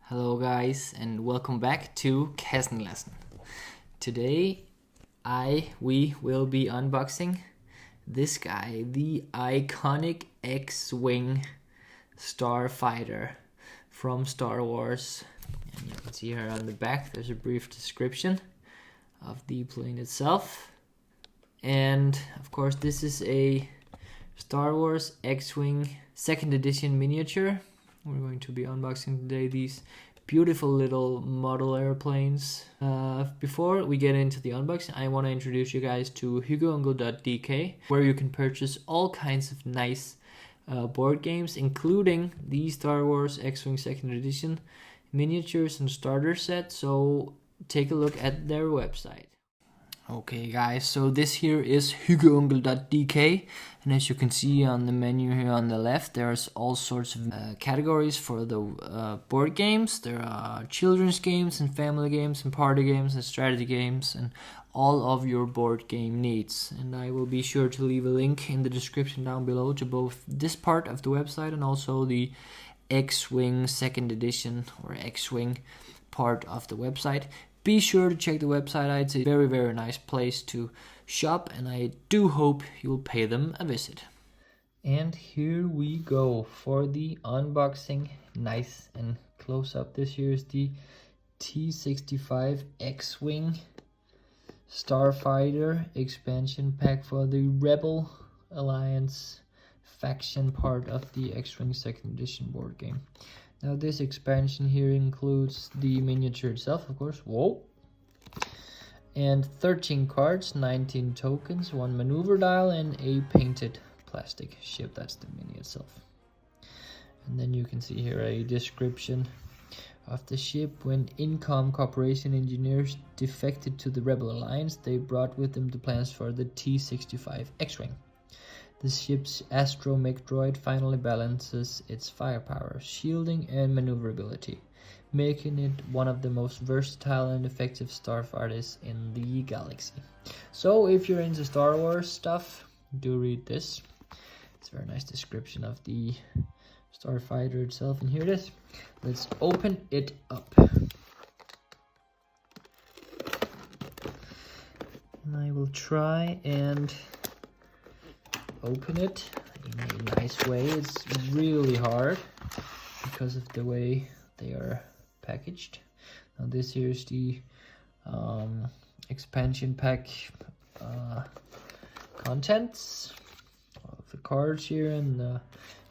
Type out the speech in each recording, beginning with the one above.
Hello guys and welcome back to Kassenlassen. Today we will be unboxing this guy, the iconic X-Wing starfighter from Star Wars. And you can see here on the back there's a brief description of the plane itself. And of course this is a Star Wars X-Wing 2nd edition miniature. We're going to be unboxing today these beautiful little model airplanes. Before we get into the unboxing, I want to introduce you guys to hugoungle.dk, where you can purchase all kinds of nice board games, including the Star Wars X-Wing 2nd edition miniatures and starter set. So take a look at their website. Okay guys, so this here is hugoungle.dk, and as you can see on the menu here on the left, there's all sorts of categories for the board games. There are children's games and family games and party games and strategy games and all of your board game needs. And I will be sure to leave a link in the description down below to both this part of the website and also the X-Wing 2nd edition or X-Wing part of the website. Be sure to check the website out. It's a very, very nice place to shop, and I do hope you'll pay them a visit. And here we go for the unboxing. Nice and close up. This here is the T-65 X-Wing Starfighter expansion pack for the Rebel Alliance faction part of the X-Wing 2nd edition board game. Now this expansion here includes the miniature itself, of course, whoa, and 13 cards, 19 tokens, 1 maneuver dial, and a painted plastic ship. That's the mini itself. And then you can see here a description of the ship. When Incom Corporation engineers defected to the Rebel Alliance, they brought with them the plans for the T-65 X-Wing. The ship's astromech droid finally balances its firepower, shielding, and maneuverability, making it one of the most versatile and effective starfighters in the galaxy. So if you're into Star Wars stuff, do read this. It's a very nice description of the starfighter itself, and here it is. Let's open it up. And I will try and open it in a nice way. It's really hard because of the way they are packaged. Now this here is the expansion pack contents of the cards here, and the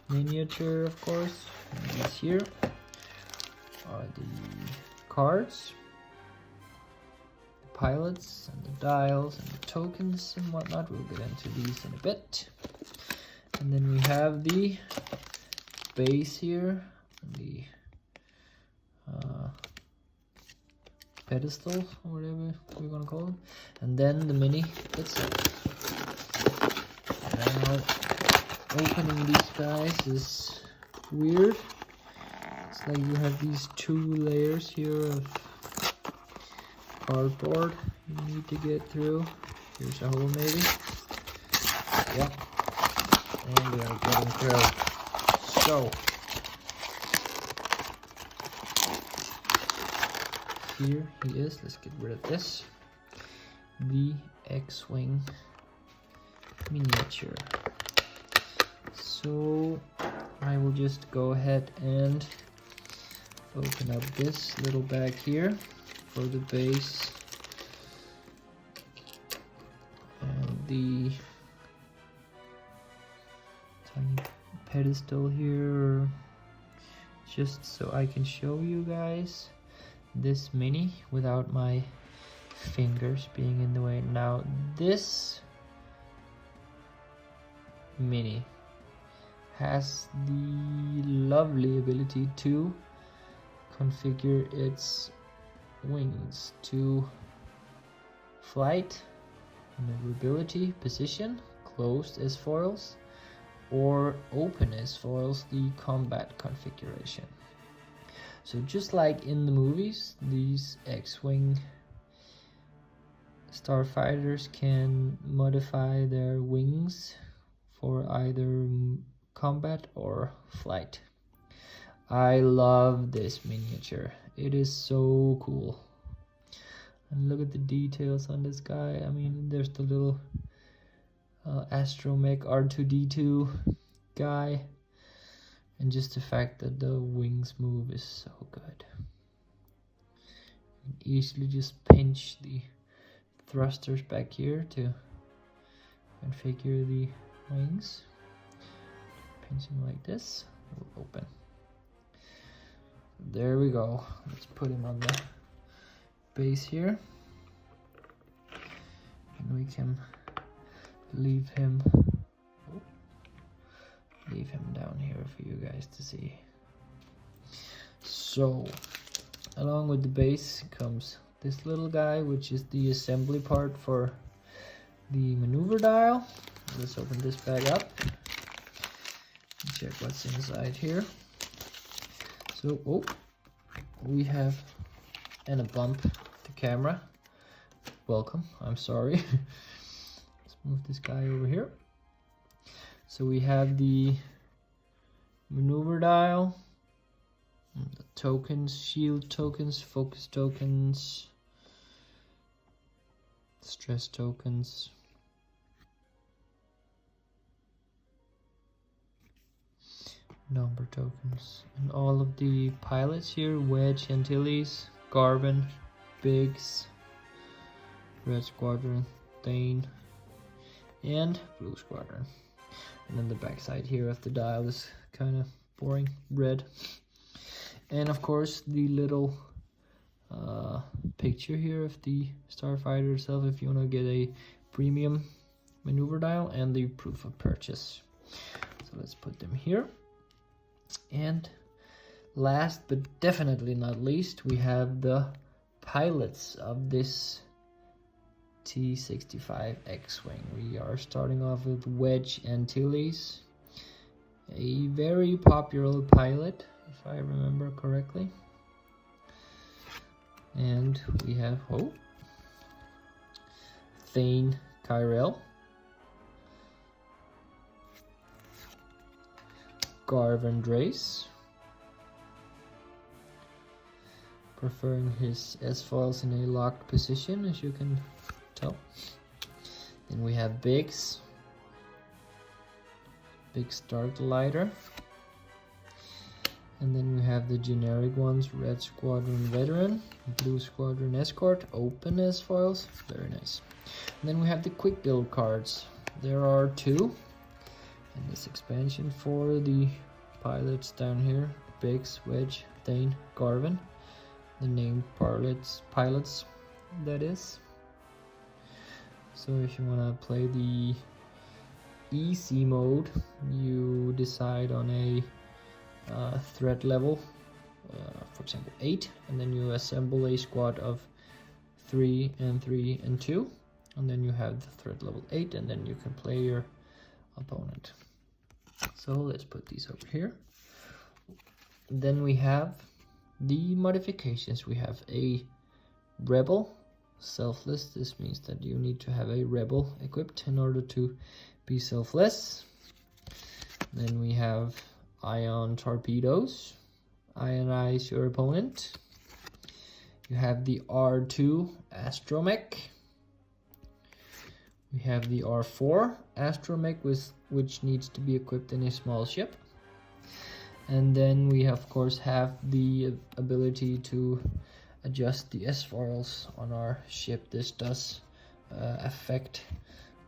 miniature, of course. And these here are the cards, the pilots and the dials and the tokens and whatnot. We'll get into these in a bit. And then we have the base here, the pedestal or whatever we're gonna call it, and then the mini itself. Now opening these guys is weird. It's like you have these 2 layers here of cardboard you need to get through. Here's a hole maybe. Yep. And we are getting through. So here he is. Let's get rid of this. The X-Wing miniature. So I will just go ahead and open up this little bag here for the base and the tiny pedestal here, just so I can show you guys this mini without my fingers being in the way. Now this mini has the lovely ability to configure its wings to flight, maneuverability, position, closed as foils, or open as foils, the combat configuration. So just like in the movies, these X-Wing starfighters can modify their wings for either combat or flight. I love this miniature. It is so cool. And look at the details on this guy. I mean, there's the little astromech R2D2 guy. And just the fact that the wings move is so good. You can easily just pinch the thrusters back here to configure the wings. Pinch them like this, it will open. There we go. Let's put him on the base here. And we can leave him down here for you guys to see. So, along with the base comes this little guy, which is the assembly part for the maneuver dial. Let's open this bag up and check what's inside here. So, we have, and a bump the camera. Welcome, I'm sorry. Let's move this guy over here. So we have the maneuver dial, the tokens, shield tokens, focus tokens, stress tokens, number tokens, and all of the pilots here: Wedge, Antilles, Garvin, Biggs, Red Squadron, Thane, and Blue Squadron. And then the back side here of the dial is kind of boring red. And of course the little picture here of the starfighter itself if you want to get a premium maneuver dial, and the proof of purchase. So let's put them here. And last but definitely not least, we have the pilots of this T-65 X-Wing. We are starting off with Wedge Antilles, a very popular pilot, if I remember correctly. And we have Thane Kyrell, Garvin Drace, preferring his S-foils in a locked position, as you can tell. Then we have Biggs Dark Lighter, and then we have the generic ones: Red Squadron Veteran, Blue Squadron Escort, open S-foils, very nice. And then we have the quick build cards. There are 2 in this expansion for the pilots down here: Biggs, Wedge, Thane, Garvin, the named pilots that is. So if you want to play the easy mode, you decide on a threat level, for example 8, and then you assemble a squad of 3 and 3 and 2, and then you have the threat level 8, and then you can play your opponent. So let's put these over here. Then we have the modifications. We have a rebel selfless. This means that you need to have a rebel equipped in order to be selfless. Then we have ion torpedoes, ionize your opponent. You have the R2 astromech. We have the R4 astromech, which needs to be equipped in a small ship. And then we of course have the ability to adjust the S-foils on our ship. This does affect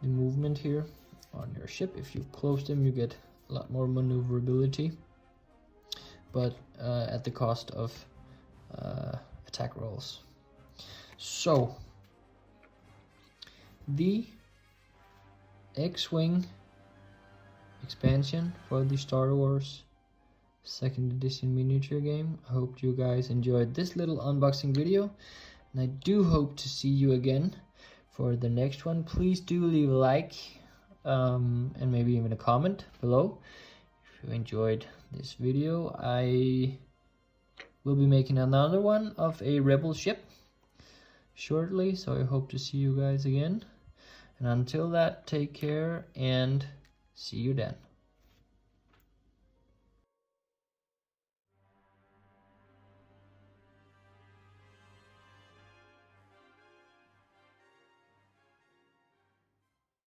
the movement here on your ship. If you close them, you get a lot more maneuverability, but at the cost of attack rolls. So the X-Wing expansion for the Star Wars 2nd edition miniature game. I hope you guys enjoyed this little unboxing video, and I do hope to see you again for the next one. Please do leave a like and maybe even a comment below if you enjoyed this video. I will be making another one of a rebel ship shortly, so I hope to see you guys again. And until that, take care and see you then.